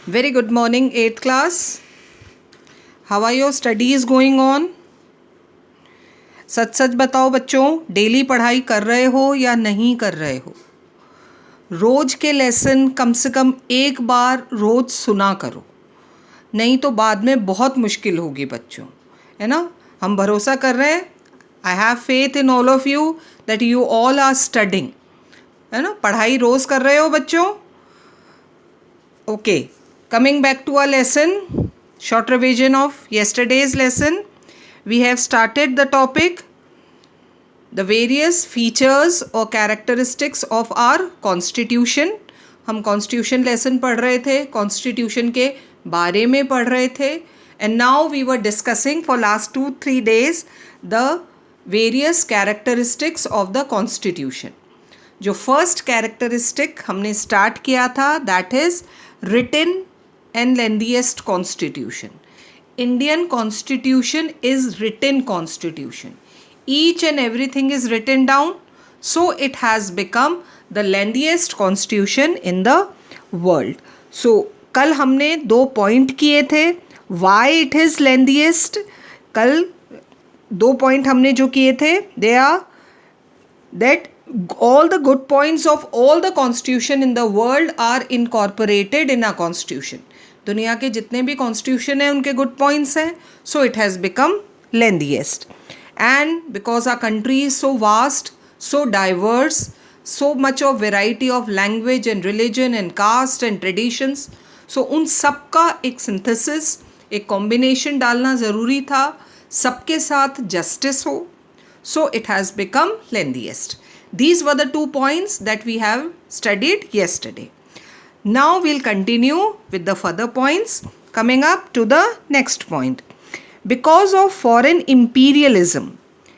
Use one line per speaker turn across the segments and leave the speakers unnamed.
Very good morning, 8th class. How are your studies going on? सच सच बताओ बच्चों, daily पढ़ाई कर रहे हो या नहीं कर रहे हो? रोज के लेसन कम से कम एक बार रोज सुना करो, नहीं तो बाद में बहुत मुश्किल होगी बच्चों, है ना? हम भरोसा कर रहे हैं. I have faith in all of you that you all are studying, है ना? पढ़ाई रोज कर रहे हो बच्चों? Okay, coming back to our lesson, short revision of yesterday's lesson. We have started the topic, the various features or characteristics of our constitution. हम constitution lesson पढ़ रहे थे, constitution के बारे में पढ़ रहे थे, and now we were discussing for last 2-3 days the various characteristics of the constitution. जो फर्स्ट कैरेक्टरिस्टिक हमने स्टार्ट किया था that is written and lengthiest constitution. Indian constitution is written constitution. Each and everything is written down, so it has become the lengthiest constitution in the world. So कल हमने 2 point किए थे why it is लेंदीएस्ट. कल 2 point हमने जो किए थे they are that all the good points of all the constitution in the world are incorporated in our constitution. दुनिया के जितने भी constitution हैं उनके good points हैं, so it has become lengthiest. And because our country is so vast, so diverse, so much of variety of language and religion and caste and traditions, so उन सब का एक synthesis, एक combination डालना ज़रूरी था, सबके साथ justice हो, so it has become lengthiest. These were the 2 points that we have studied yesterday. Now we'll continue with the further points coming up to the next point. Because of foreign imperialism,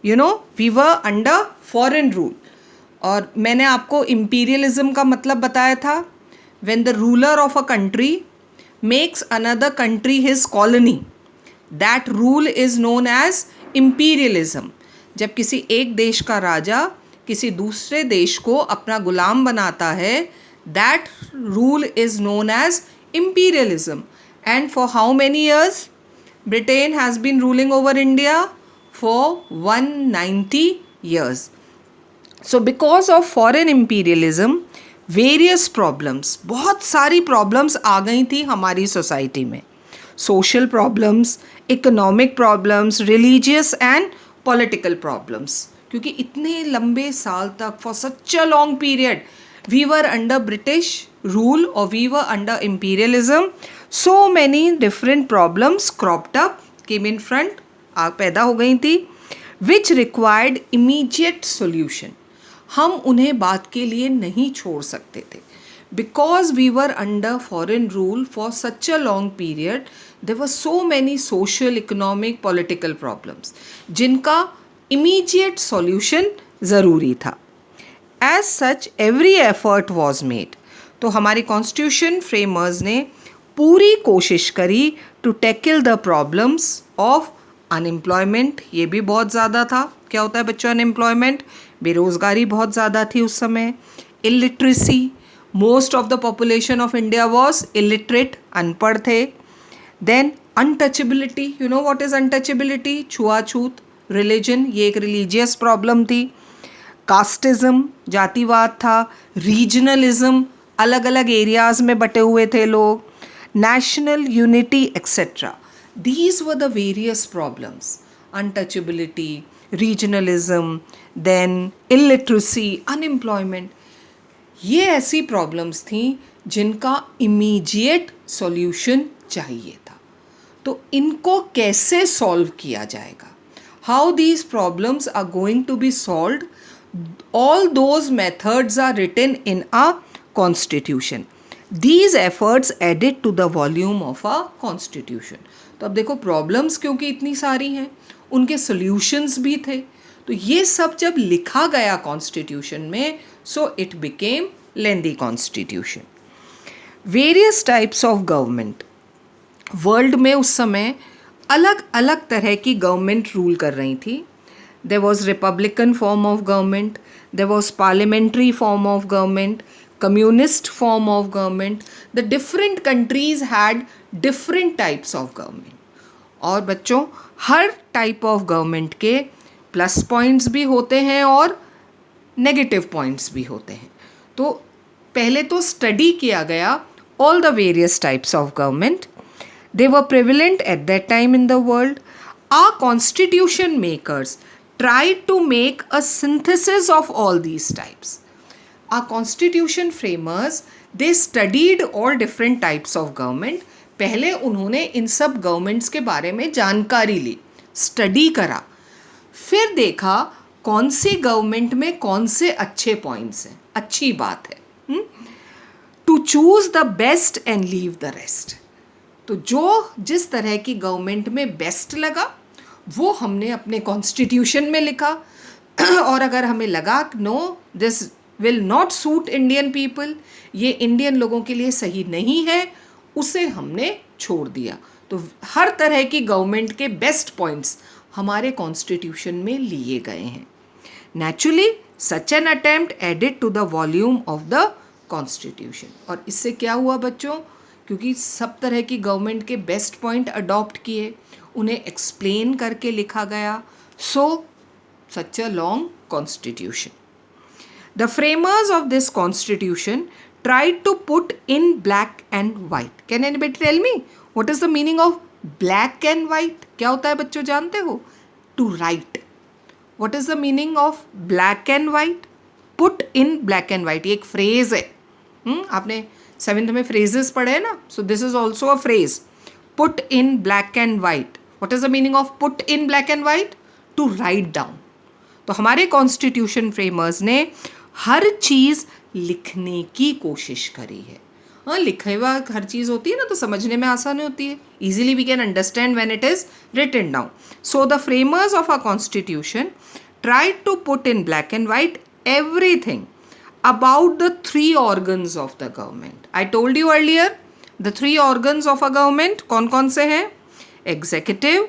you know, we were under foreign rule. और मैंने आपको imperialism का मतलब बताया था. When the ruler of a country makes another country his colony, that rule is known as imperialism. जब किसी एक देश का राजा किसी दूसरे देश को अपना गुलाम बनाता है, that rule is known as imperialism. And for how many years? Britain has been ruling over India for 190 years. So because of foreign imperialism, various problems, बहुत सारी problems आ गई थी हमारी सोसाइटी में. Social problems, economic problems, religious and political problems. क्योंकि इतने लंबे साल तक for such a long period we were under British rule और we were under imperialism. So many different problems cropped up, came in front, पैदा हो गई थी, विच रिक्वायर्ड इमीडिएट सोल्यूशन. हम उन्हें बात के लिए नहीं छोड़ सकते थे. Because we were under foreign rule for such a long period, there were so many social, economic, political problems जिनका इमीडिएट सॉल्यूशन ज़रूरी था. As such every effort was made. तो हमारे कॉन्स्टिट्यूशन फ्रेमर्स ने पूरी कोशिश करी to tackle the problems of unemployment. ये भी बहुत ज़्यादा था. क्या होता है बच्चों अनएम्प्लॉयमेंट? बेरोज़गारी बहुत ज़्यादा थी उस समय. Illiteracy, most of the population of India was illiterate, अनपढ़ थे. Then untouchability, you know what is untouchability? छुआछूत. रिलीजन, ये एक रिलीजियस प्रॉब्लम थी. कास्टिज़म, जातिवाद था. रीजनलिज्म, अलग अलग एरियाज़ में बटे हुए थे लोग. National unity etcetera. These were the various problems. Untouchability, regionalism, then illiteracy, unemployment. ये ऐसी प्रॉब्लम्स थी जिनका इमीडिएट सॉल्यूशन चाहिए था. तो इनको कैसे सॉल्व किया जाएगा? How these problems are going to be solved, all those methods are written in our constitution. These efforts added to the volume of our constitution. तो अब देखो problems क्योंकि इतनी सारी हैं, उनके solutions भी थे. तो ये सब जब लिखा गया constitution में, so it became lengthy constitution. Various types of government. World में उस समय अलग अलग तरह की गवर्नमेंट रूल कर रही थी. There was republican form of government, there was parliamentary form of government, communist form of government. The different countries had different types of government. और बच्चों हर टाइप ऑफ गवर्नमेंट के प्लस पॉइंट्स भी होते हैं और नेगेटिव पॉइंट्स भी होते हैं. तो पहले तो स्टडी किया गया all the various types of government. They were prevalent at that time in the world. Our constitution makers tried to make a synthesis of all these types. Our constitution framers, they studied all different types of government. पहले उन्होंने इन सब governments के बारे में जानकारी ली, study करा, फिर देखा कौन सी गवर्नमेंट में कौन से अच्छे पॉइंट्स हैं, अच्छी बात है. To choose the best and leave the rest. तो जो जिस तरह की गवर्नमेंट में बेस्ट लगा वो हमने अपने कॉन्स्टिट्यूशन में लिखा. और अगर हमें लगा no this will not suit Indian people, ये इंडियन लोगों के लिए सही नहीं है, उसे हमने छोड़ दिया. तो हर तरह की गवर्नमेंट के बेस्ट पॉइंट्स हमारे कॉन्स्टिट्यूशन में लिए गए हैं. Naturally such an attempt added to the volume of the constitution. और इससे क्या हुआ बच्चों, क्योंकि सब तरह की गवर्नमेंट के बेस्ट पॉइंट अडॉप्ट किए, उन्हें एक्सप्लेन करके लिखा गया. So such a long constitution. The framers of this constitution tried to put in black and white. Can anybody tell me what is the meaning of black and white? क्या होता है बच्चों, जानते हो? To write. What is the meaning of black and white? Put in black and white. ये एक phrase है. आपने 7th में phrases पढ़े हैं ना? So this is also a phrase. Put in black and white. What is the meaning of put in black and white? To write down. तो हमारे कॉन्स्टिट्यूशन फ्रेमर्स ने हर चीज़ लिखने की कोशिश करी है. हाँ, लिखे हुआ हर चीज़ होती है ना तो समझने में आसानी होती है. Easily we can understand when it is written down. So the framers of our constitution tried to put in black and white everything about the 3 organs of the government. I told you earlier the 3 organs of a government कौन कौन से हैं? Executive,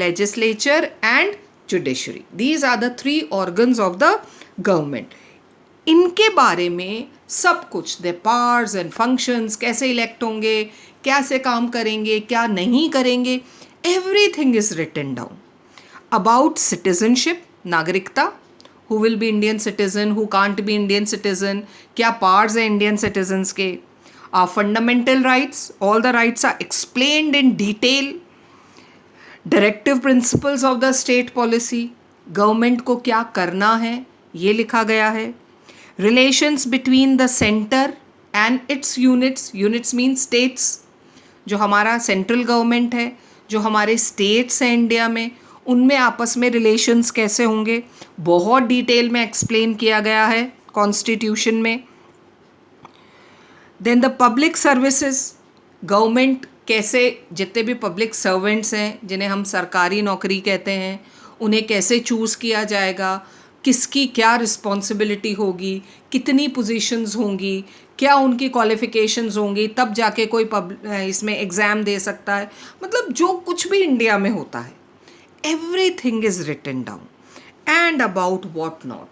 legislature and judiciary. These are the 3 organs of the government. इनके बारे में सब कुछ, the powers and functions, कैसे इलेक्ट होंगे, कैसे काम करेंगे, क्या नहीं करेंगे, everything is written down. About citizenship, नागरिकता, who will be Indian citizen, who can't be Indian citizen, क्या पावर्स है इंडियन सिटीजन्स के. Fundamental rights, all the rights are explained in detail. Directive principles of the state policy, government को क्या करना है ये लिखा गया है. Relations between the center and its units. Units mean states. जो हमारा सेंट्रल गवर्नमेंट है, जो हमारे स्टेट्स हैं इंडिया में, उनमें आपस में रिलेशंस कैसे होंगे, बहुत डिटेल में एक्सप्लेन किया गया है कॉन्स्टिट्यूशन में. Then the public services, government कैसे, जितने भी पब्लिक सर्वेंट्स हैं जिन्हें हम सरकारी नौकरी कहते हैं, उन्हें कैसे चूज़ किया जाएगा, किसकी क्या रिस्पॉन्सिबिलिटी होगी, कितनी पोजीशंस होंगी, क्या उनकी क्वालिफिकेशंस होंगी, तब जाके कोई इसमें एग्ज़ाम दे सकता है. मतलब जो कुछ भी इंडिया में होता है, everything is written down. And about what not,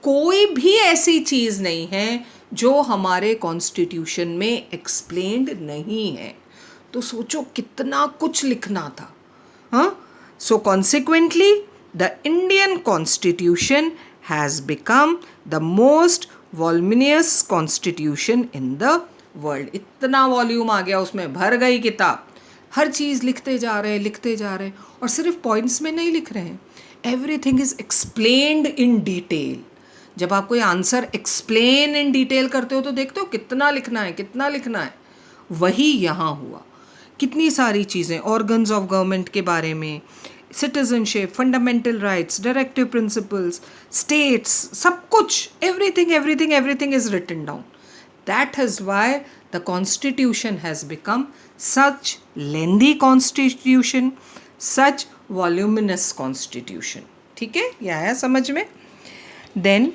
कोई भी ऐसी चीज़ नहीं है जो हमारे कॉन्स्टिट्यूशन में एक्सप्लेन्ड नहीं है. तो सोचो कितना कुछ लिखना था. हाँ, सो consequently the Indian Constitution has become the most voluminous constitution in the world. इतना वॉल्यूम आ गया, उसमें भर गई किताब, हर चीज़ लिखते जा रहे हैं. और सिर्फ पॉइंट्स में नहीं लिख रहे हैं, everything is explained in detail. जब आप कोई आंसर एक्सप्लेन इन डिटेल करते हो तो देखते हो कितना लिखना है. वही यहाँ हुआ. कितनी सारी चीज़ें, ऑर्गन्स ऑफ गवर्नमेंट के बारे में, citizenship, fundamental rights, directive principles, states, सब कुछ, everything is written down. That is why the constitution has become such lengthy constitution, such voluminous constitution. ठीक है, ये आया समझ में. Then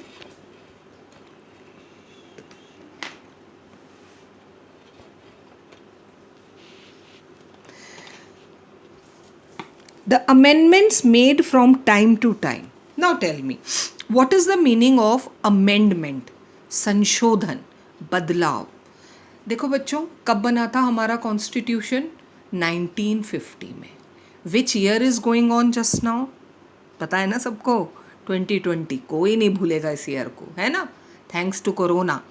the amendments made from time to time. Now tell me, what is the meaning of amendment? संशोधन. बदलाव। देखो बच्चों, कब बना था हमारा कॉन्स्टिट्यूशन? 1950 में। Which year is going on just now? पता है ना सबको? 2020। कोई नहीं भूलेगा इस ईयर को, है ना? थैंक्स टू कोरोना,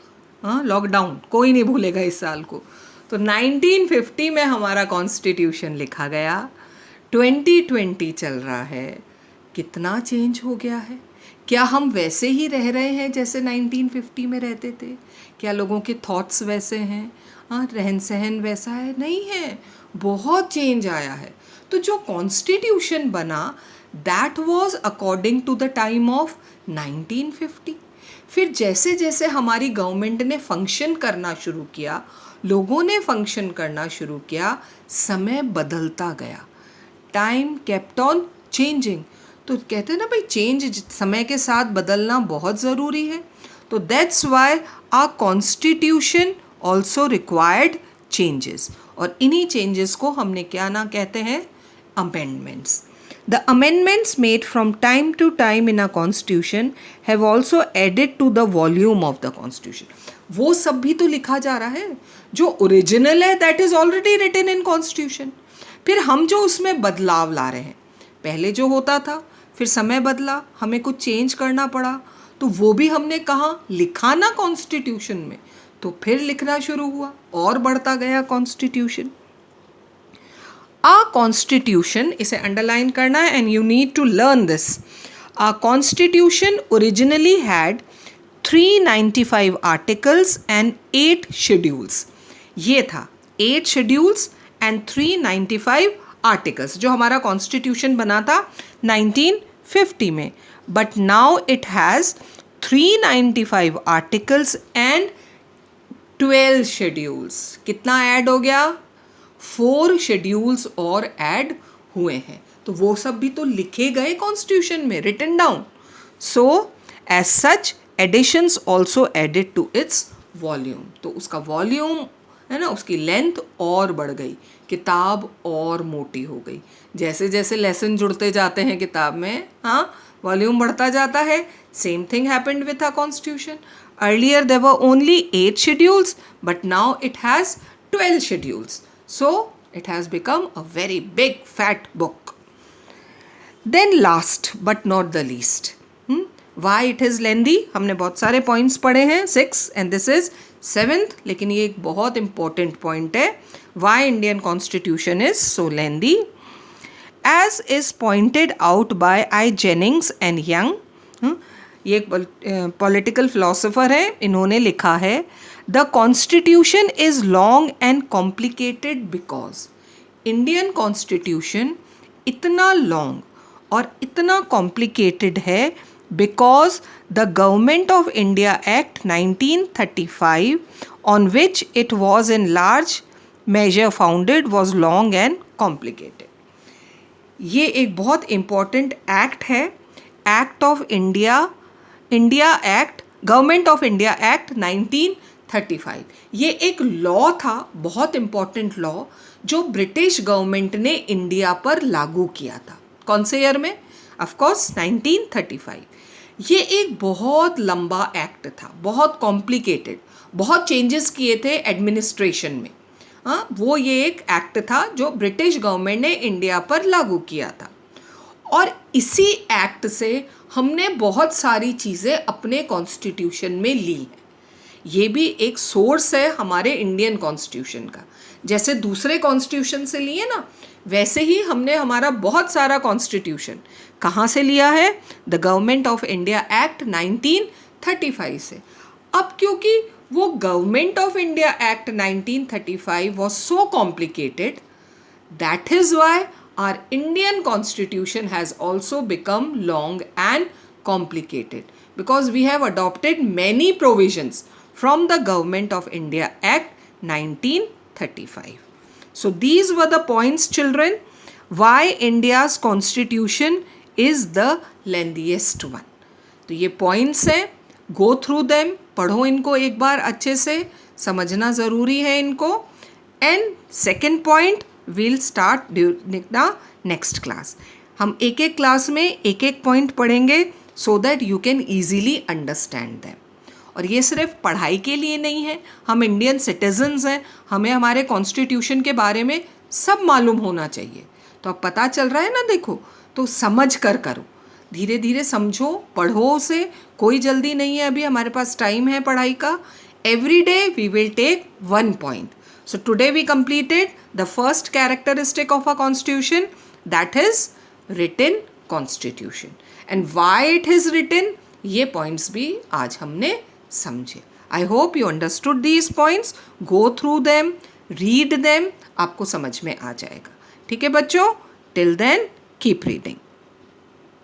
हाँ, लॉकडाउन, कोई नहीं भूलेगा इस साल को। तो 1950 में हमारा कॉन्स्टिट्यूशन लिखा गया, 2020 चल रहा है। कितना चेंज हो गया है? क्या हम वैसे ही रह रहे हैं जैसे 1950 में रहते थे? क्या लोगों के थॉट्स वैसे हैं? हाँ, रहन सहन वैसा है? नहीं है, बहुत चेंज आया है। तो जो कॉन्स्टिट्यूशन बना, that was according to the time of 1950। फिर जैसे जैसे हमारी गवर्नमेंट ने फंक्शन करना शुरू किया, लोगों ने फंक्शन करना शुरू किया, समय बदलता गया। Time kept on changing. तो कहते हैं ना भाई, चेंज समय के साथ बदलना बहुत ज़रूरी है। तो that's why our constitution also required changes. और इन्हीं चेंजेस को हमने क्या ना कहते हैं? Amendments. The amendments made from time to time in a constitution have also added to the volume of the constitution. वो सब भी तो लिखा जा रहा है जो ओरिजिनल है, that is already written in constitution. फिर हम जो उसमें बदलाव ला रहे हैं, पहले जो होता था, फिर समय बदला, हमें कुछ चेंज करना पड़ा, तो वो भी हमने कहाँ लिखा ना कॉन्स्टिट्यूशन में, तो फिर लिखना शुरू हुआ और बढ़ता गया कॉन्स्टिट्यूशन। Our constitution, इसे अंडरलाइन करना है and you need to learn this. Our constitution originally had 395 articles and 8 schedules. ये था 8 schedules and 395 articles जो हमारा कॉन्स्टिट्यूशन बना था 1950 में। But now it has 395 articles and 12 schedules. कितना ऐड हो गया? 4 शेड्यूल्स और ऐड हुए हैं। तो वो सब भी तो लिखे गए कॉन्स्टिट्यूशन में, written down. So as such additions also added to its volume. तो उसका वॉल्यूम है ना, उसकी लेंथ और बढ़ गई, किताब और मोटी हो गई। जैसे जैसे लेसन जुड़ते जाते हैं किताब में, हाँ, वॉल्यूम बढ़ता जाता है। Same thing happened with a constitution. Earlier there were only 8 schedules, but now it has 12 schedules. So it has become a very big fat book. Then last but not the least, why it is lengthy? हमने बहुत सारे points पढ़े हैं, 6, and this is 7th, लेकिन ये एक बहुत important point है, why Indian Constitution is so lengthy. As is pointed out by I. Jennings and Young, ये एक पॉलिटिकल फिलोसोफर है, इन्होंने लिखा है, the constitution is long and complicated because Indian constitution इतना लॉन्ग और इतना कॉम्प्लिकेटेड है because the government of India act 1935 on which it was in large major founded was long and complicated. ये एक बहुत इम्पॉर्टेंट एक्ट है, act of India act, government of India act 1935। ये एक लॉ था, बहुत इम्पॉर्टेंट लॉ, जो British government ने इंडिया पर लागू किया था। कौन से ईयर में? Of course 1935। ये एक बहुत लंबा एक्ट था, बहुत कॉम्प्लिकेटेड, बहुत चेंजेस किए थे एडमिनिस्ट्रेशन में। हाँ, वो ये एक एक्ट था जो ब्रिटिश गवर्नमेंट ने इंडिया पर लागू किया था। और इसी एक्ट से हमने बहुत सारी चीज़ें अपने कॉन्स्टिट्यूशन में ली हैं। ये भी एक सोर्स है हमारे इंडियन कॉन्स्टिट्यूशन का। जैसे दूसरे कॉन्स्टिट्यूशन से लिए ना, वैसे ही हमने हमारा बहुत सारा कॉन्स्टिट्यूशन कहाँ से लिया है? The government of India act 1935 से। अब क्योंकि वो government of India act 1935 was so complicated, that is why our Indian constitution has also become long and complicated because we have adopted many provisions from the Government of India Act 1935. So these were the points, children, why India's constitution is the lengthiest one. तो ये points हैं, go through them, पढ़ो इनको एक बार अच्छे से, समझना ज़रूरी है इनको। And second point, we'll start during the next class. हम एक एक क्लास में एक एक पॉइंट पढ़ेंगे so that you can easily understand them. और ये सिर्फ पढ़ाई के लिए नहीं है, हम इंडियन सिटीजन्स हैं, हमें हमारे कॉन्स्टिट्यूशन के बारे में सब मालूम होना चाहिए। तो अब पता चल रहा है ना, देखो, तो समझ कर करो, धीरे धीरे समझो, पढ़ो उसे, कोई जल्दी नहीं है, अभी हमारे पास टाइम है पढ़ाई का। Every day we will take 1 point. So today we completed the first characteristic of a constitution, that is written constitution, and why it is written, ये पॉइंट्स भी आज हमने समझे। I hope you understood these points, go through them, read them, आपको समझ में आ जाएगा। ठीक है बच्चों, टिल देन कीप रीडिंग।